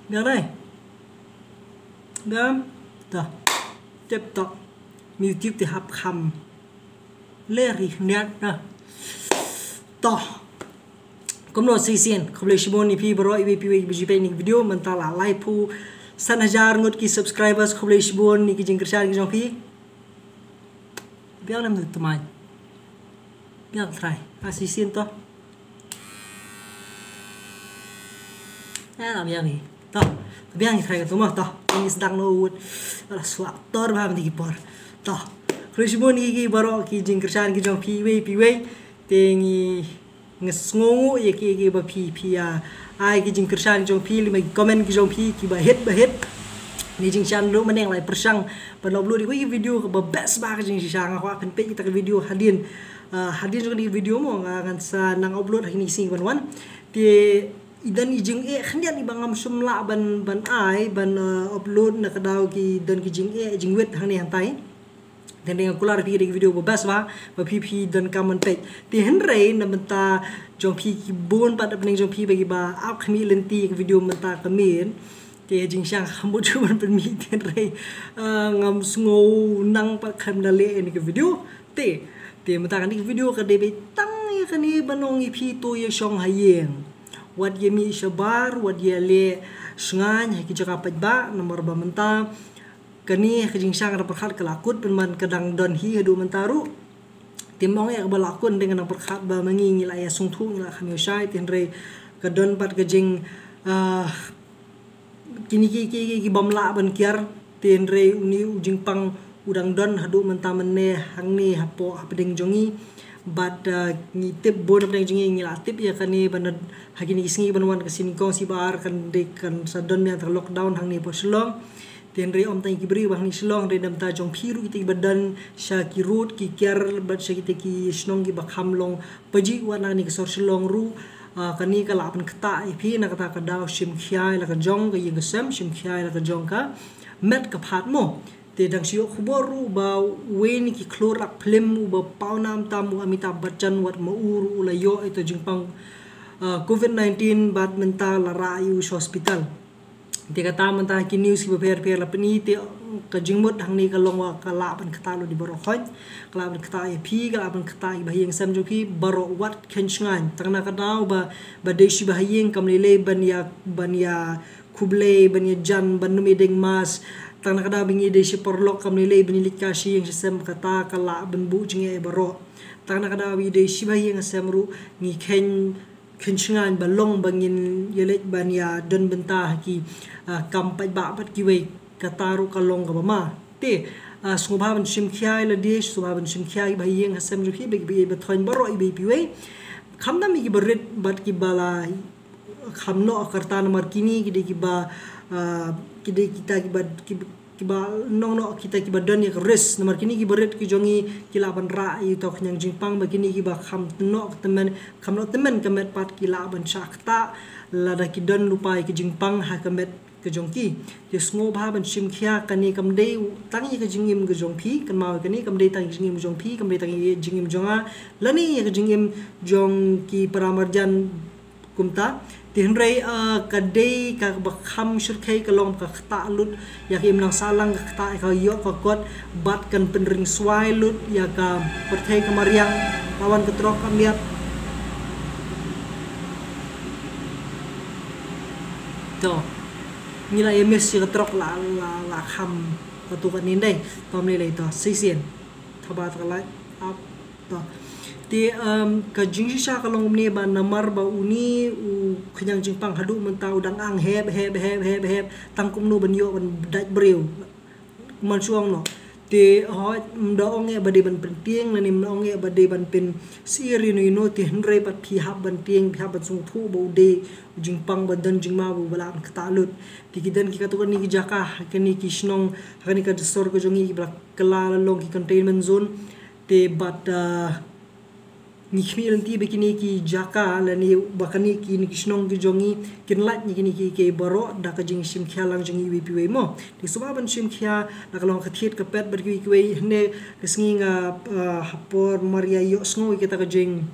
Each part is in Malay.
Được đây. Được. Đó. Tiếp tục. YouTube thì hấp khăm. Lê rì nét đó. Đó. Cũng nó xây xin. Không lấy shibon ni pi bro ibi pi video mình ta là like pu 1,000 ngot ki subscribers không lấy shibon ni ki jing kerja ki jong pi. Biar làm được tụi mày. Biar try. Xây xin to. Làm gì vậy? Toh, biang kita kata mah toh, ini sedang nowut, ada suatu bahan tinggi por. Toh, kalau sebelum ini baru kita jengkersan kita jong piwe, tengi ngesngongu ya kita bapi ya, ai kita jengkersan kita jong pi, lima komen kita jong pi, kita bahet, ni jengkersan lu mana yang lain persang, pada upload di video ke best banget jengkersan aku akan pek kita ke video hadin juga di video mo akan nang upload hari ini sing kawan, di idan ijing khnian ibangam sumla ban ai ban upload na kadaw ki dan ki jing wet hang ni hantai dan dengan kular pi di video bebas ba pp dan kaman page ti henrei na menta jong pi ki bon pat apning jong pi bagi ba ap khmi lenti ki video menta kamin ti jing sang khamu chuan pen mi ti henrei ngam sngo nang pa kham dale ni ki video ti menta kan ki video ka debe tang ya kani banong pi to ye shong hayeng wat ye mi shabar wat ye le sngan ki jaka pajba nomor ba menta kani khijing sang ra perkhat kelakut penman kedang don hi hadu mentaru timong ya balakun dengan perkhat ba mangi ngila ya sungthu ngila khamyo shai tinre kedon pat kejing kini ki bamla ban kiar tinre uni ujing pang udang don hadu menta menne hangni hapo hapding jongi but ngitip bon apa yang jengi ngilatip ya kani banad hagini isingi banwan kesini kong si bar kan dek kan sadon yang ter lockdown hang ni po Shillong tenre om tang kibri bang ni Shillong re dam ta jong phiru kita badan sha ki road ki kiar bat sha kita ki snong ki bakham long paji wana ni kesor Shillong ru kani kala apan kata ipi na kata kadaw shim khiai la ka jong ka yeng sem shim khiai la ka jong ka met ka phat mo te dang siyo khuboru ba wen ki klorak phlim ba paunam tamu Amitabh Bachchan wat mauru ulayo ito jingpang COVID-19 bat mental rayu hospital te kata menta ki news ki per la pani te ka jingmut hang ni ka longwa ka la ban kata lo di baro khoj kala ban kata pi kala ban kata ba yeng sam jo pi baro wat khenchngan tangna ka daw ba deshi ba yeng kamlele ban ya kuble ban ya jan ban numedeng mas tang nakada bingi de si porlok kam nilai benilik kasi yang sesem kata kala benbu jinge baro tang nakada wi de si bayi yang semru ni kencngan balong bangin yelet bania don bentah ki kampai ba bat ki we kataru kalong ka mama te sungba ban sim khiai la de sungba ban sim khiai bayi yang sem ru ki be thon baro ibe pi we khamna mi ki berit bat ki bala khamno karta nomor kini ki de ki ba kita kiba nong no kita kiba dan ya res nomor kini kiba red ki jongi kilaban ra i to khnyang jingpang begini kiba kham no temen kemet pat kilaban shakta lada ki don lupai ki jingpang ha kemet ke jongki ye sngo ba ban sim khia kani kamdei tangi ke jingim ke jongpi kan mau kani kamdei tangi jingim jongpi kamdei tangi jingim jonga lani ye ke jingim jong ki paramarjan kumta tinrei kadai ka bakham shurkai kalong ka khta lut ya kim nang salang ka khta ka yo ka kot bat kan penring swai lut ya ka perthai kamariang lawan ketrok kam lihat to nila emes si ketrok la kham tu kan nindai tom ni lai to sisien thabat kalai ap to ti ka jingsi sha kalong ne ba namar ba uni u khanyang jingpang hadu mentau dang ang heb tangkum no ban yo ban dai breu man suang no te hoi mdaonge bade ban penting nani mdaonge bade ban pen siri no te hendrai pat pihak ban tieng pihak ban sung thu bo de ujing pang badan jing ma bu balan katalut tikidan ki katukan ni jaka kani ki snong kani ka sor ko jongi ki bla kala long ki containment zone te bat ni khmi lanti bekini ki jaka lani bakani ki ni kisnong ki jongi kinlat ni kini ki ke baro da ka jing sim khalang jongi wi piwe mo ti suba ban sim khia da ka long khathit ka pet ber ki we ne kisngi nga hapor maria yo sngo ki ta ka jing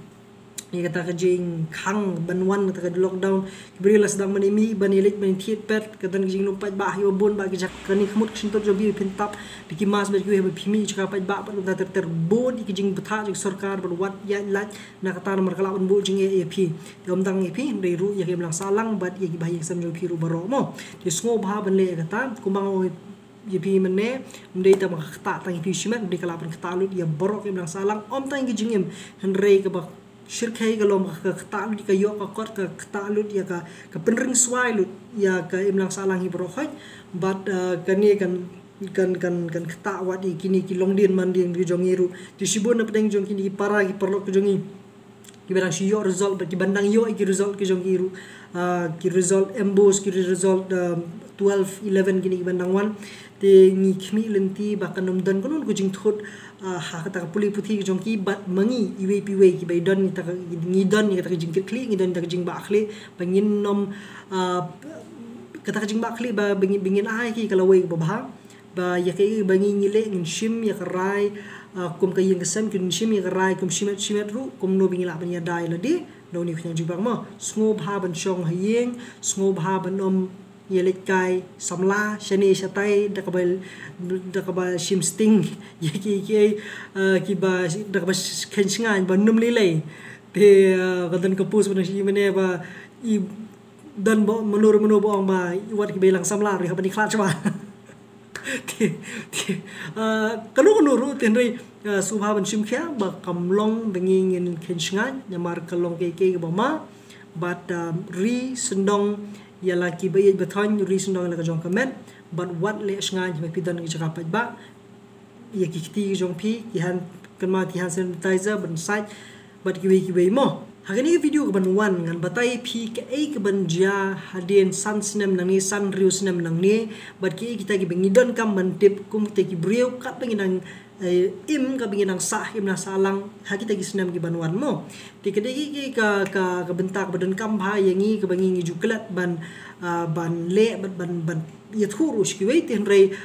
ni kata ka jing khang banwan kata ka lockdown kibrila sedang menimi banilit menithit pet kata jing lumpat ba yo bon ba ki jak kani khmut ksintot jo bi pintap diki mas ber ki we phimi chaka pat ba pat ter bon ki jing betha jing sarkar ber wat ya lat na kata nomor kala bon bo jing ap dom dang ap ndai ru ya kemlang salang bat ya ki bahing sam jo phi ru baro mo ti sngo ba ban le kata kumbang yepi mene ndai ta ma khata tang pi shimat ndai kala ban khata lut ya baro kemlang salang om tang ki jingem hendrei ka ba shirkai galom ka ktalu di kayo ka kot ka ktalu ya ka penring swai lut ya ka imlang salang hi brokhai but kani kan kta wat di kini ki longdin manding di jongiru di sibon na pedeng jong kini para ki perlo ki jongi ki berang si yo result ki bandang yo ki result ki jongiru ki result embos ki result 12 11 kini ki bandang wan te ni khmi lenti bakan nomdan konon ko jing thot ha kata puli puthi jong ki bat mangi iwe piwe ki bai don ni ta ni don ni kata jing kli ni don ta jing ba khli bangin nom kata jing ba khli ba bingin ai ki kala we ba ba ya ke bangi ni le ngin shim ya karai kum ka yin kesam kin shim ya karai kum shimet ru kum no bingila ban ya dai la di no ni khang jing ba ma sngo ba ban chong hayeng sngo ba ban om yelit kai samla shani shatai dakabal shim sting yaki ki ba dakabal kensngan ba num lilai te gadan kapus ban shi mene ba I dan bo menur bo ba wat ki belang samla ri habani khla chwa ti kalu ru tenrei subha ban shim khya ba kamlong bengin kensngan nyamar kalong ke ba ma bat ri sendong ya laki bayat beton reason dong la jong comment but what le sngan me pidan ki jaka pat ba ya ki ti jong pi ki han kan ti han sanitizer ban site but ki we mo hagani video ka ban wan ngan batai pi ke e ke ban ja hadin san sinem nang ni san riu sinem nang ni but ki kita ki bengidon kam ban tip kum te ki breu ka penginang im ka binginang sahim na salang hakita ki senam ki banwan mo ti kede ki ka bentak badan kam bha yangi ka bangi juklat ban le ban ya thuru shi wei tin rei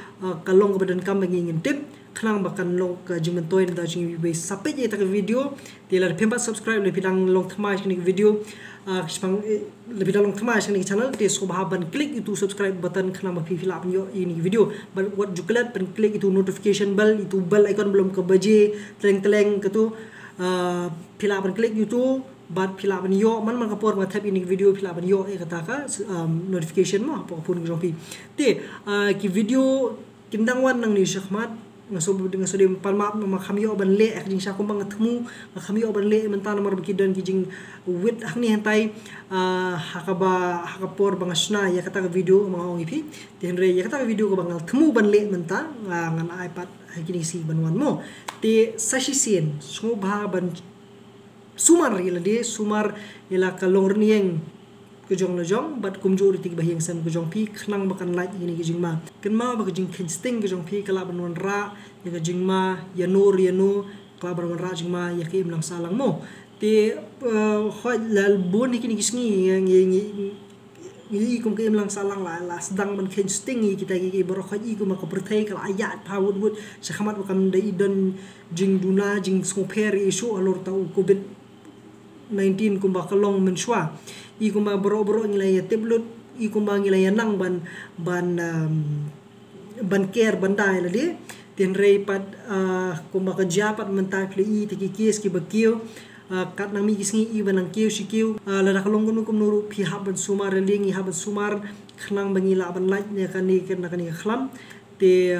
kalong ka badan kam bangi ngintip khnang bakan long ka jimen toy da jing we sape je ta video ti la phemba subscribe le pidang long thma ni video kspang le pidang long thma ni channel te subha ban click itu subscribe button khnang ba fi filap yo ini video but what juklat pen click itu notification bell itu bell icon belum ke baje teleng ke tu filap ban click itu bat filap yo man kapor ma thap ini video filap yo e kata ka notification mo apa pun jong pi te ki video kindang wan nang ni shahmat ngasob dengan sodem palma ma khamyo ban le ak jing sha kumbang thmu khamyo ban le mentan mar bikidan ki jing wit hakni hentai hakapor bangasna ya kata video ma ong ipi tenre ya kata video ko bangal thmu ban le menta ngan ipad hakini si banwan mo te sashi sin subha ban sumar yelade sumar yela kalong nieng kujong lojong bat kumjur tik bahing sam kujong pi khnang bakan light ini kijing ma kenma ba kijing kinsting kujong pi kala banwan ra ya kijing ma ya nur ya nu kala banwan ra jing ma ya ke imlang salang mo te hoi lal bon iki ni kisngi yang ni kum ke imlang salang la sedang ban kinsting kita ki boro khaji kum ko perthai kala ayat pawud wud sakhamat bakam dai don jing duna jing skoper isu alor tau covid 19 kumba kalong menshwa I kumba boro ngilaya tablet I kumba ngilaya nang ban care bandai la de ten rei pat kumba ka japat mentai pli ti kis ki bakio kat nang mi kisngi I banang kiu sikiu la kalong kum nuru pi haban sumar lingi haban sumar khnang bangila ban laj ne kani khlam te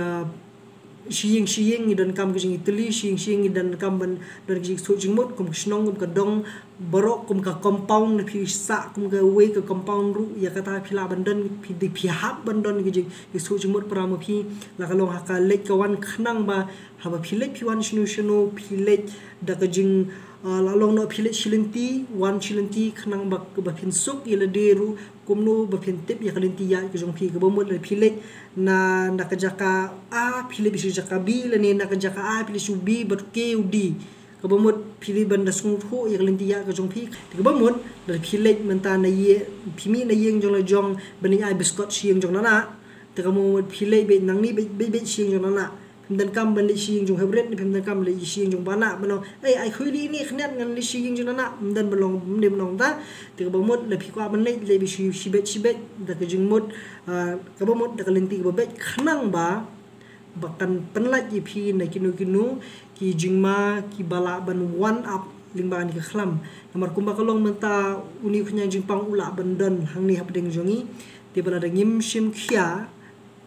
Siing dan kam kejing Italy siing dan kam ban dan kejing so jingmot kum snong kum kadong borok kum ka compound na pi sa kum ka we ka compound ru ya kata phila bandan pi di phihap bandan kejing so jingmot prama pi la kalong haka lek kawan khnang ba haba philek pi wan shnu philek da kejing lalong no philek shilenti wan shilenti khnang ba phin suk ila deru kumno ba phin tip ya kalenti ya kejong pi ka bomot la philek na nakajaka a pili bisu jaka b la ni nakajaka a pili su b but k u d kabamut pili banda sung tho ya kalenti ya kejong pi kabamut la philek menta na ye phimi na yeng jong la jong bani ai biscuit sieng jong nana te kamu philek be nang ni be sieng jong nana dan kam ban li sieng jong hebret ni dan kam li sieng jong bana bano ai khuli ni khnet ngan li sieng jong nana dan belong ni belong ta te kabamut la phi kwa ban le bi shibet da kejong mut kabamut da kalenti ka bet khnang ba bakan penlat ji phi na kinu ki jingma ki bala ban one up lingba ni ka khlam namar kumba kalong menta uni khnya jingpang ula bandan hangni hapdeng jongi te bala da ngim shim khia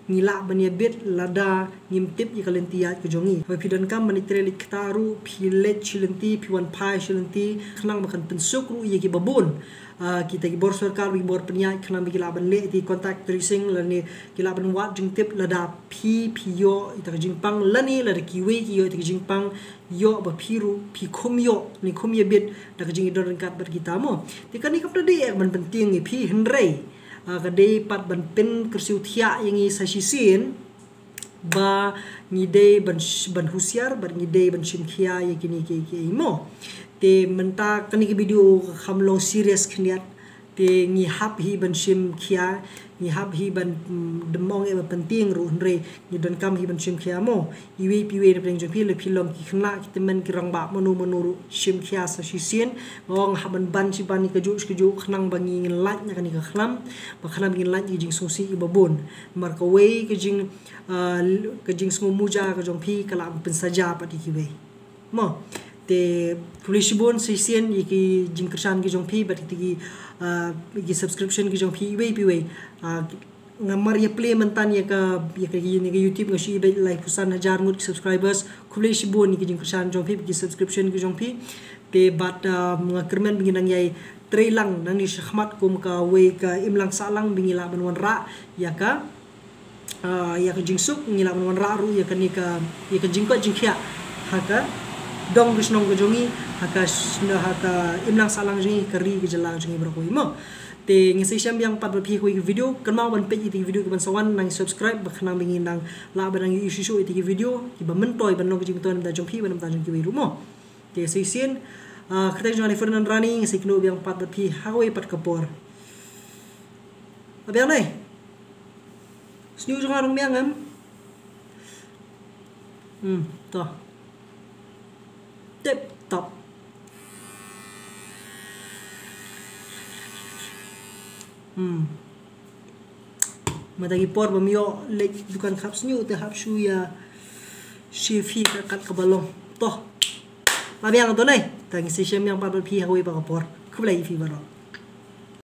ngila bania bet lada ngim tip i kalenti ya ke jongi ha phi dan kam mani treli ktaru phi let chilenti phi wan pai chilenti khnang makan pensuk ru ye ki babun kita ki bor sarkar bi bor penya khnang bi laban le ti contact tracing la ni ki laban wat jing tip lada phi yo ita jing pang lani la ki we ki yo ita jing pang yo ba phiru phi khum yo ni khum ye bet da jing idor kat ber kita mo ti kan ni kapda de ban penting ni phi henrei kadai pat ban pen kersiu thia yang i sasisin ba ngidei ban husiar ban ngidei ban simkhia ye kini ke imo te menta kani ke video khamlo serious khniat te ngi hap hi ban simkhia ngi hap hi ban demong e ban penting ru hre ni dan kam hi ban simkhia mo iwi piwe de preng jompi le philom ki khna ki temen ki rang ba manu ru simkhia sasisin ngong haban ban si ban ke ju khnang bangi laj na kani ka khlam ba khlam ngin laj jing susi i babon mar ka we ke jing sngu muja ka jompi kala pen saja pati ki we mo te kulishibon sisien iki jing kersan ki jompi ba ti ki subscription ki jompi we piwe ngamar ya play mentan ya ka YouTube ngashi be like pusan 1000 mut subscribers kulishibon iki jing kersan jompi ki subscription ki jompi te bat ngakermen binginang yai trailang nani shahmat kum ka we ka imlang salang bingila banwan ra ya ka jingsuk ngila banwan ra ru ya ka jingko jingkhia haka dong bisnong ko jongi haka imlang salang jongi kari ke jelang jongi berkoi mo te ngisi syam yang pat baphi ko video kan mau ban page iti video ke ban sawan nang subscribe bakhna bingin nang la ban isu iti video ki ba mentoi ban no ke jington da jongpi ban ta jongki wi rumo te sisien kita jangan Ferdinand running sikno yang pat baphi hawe pat kapor abiang nai snu jangan rong miang to tip top matagi por bamio lek dukan khap snu te hap shu ya shifi kat kabalong to abiang to nai tang si syam yang pat baphi hawe pa kapor kublai fi baro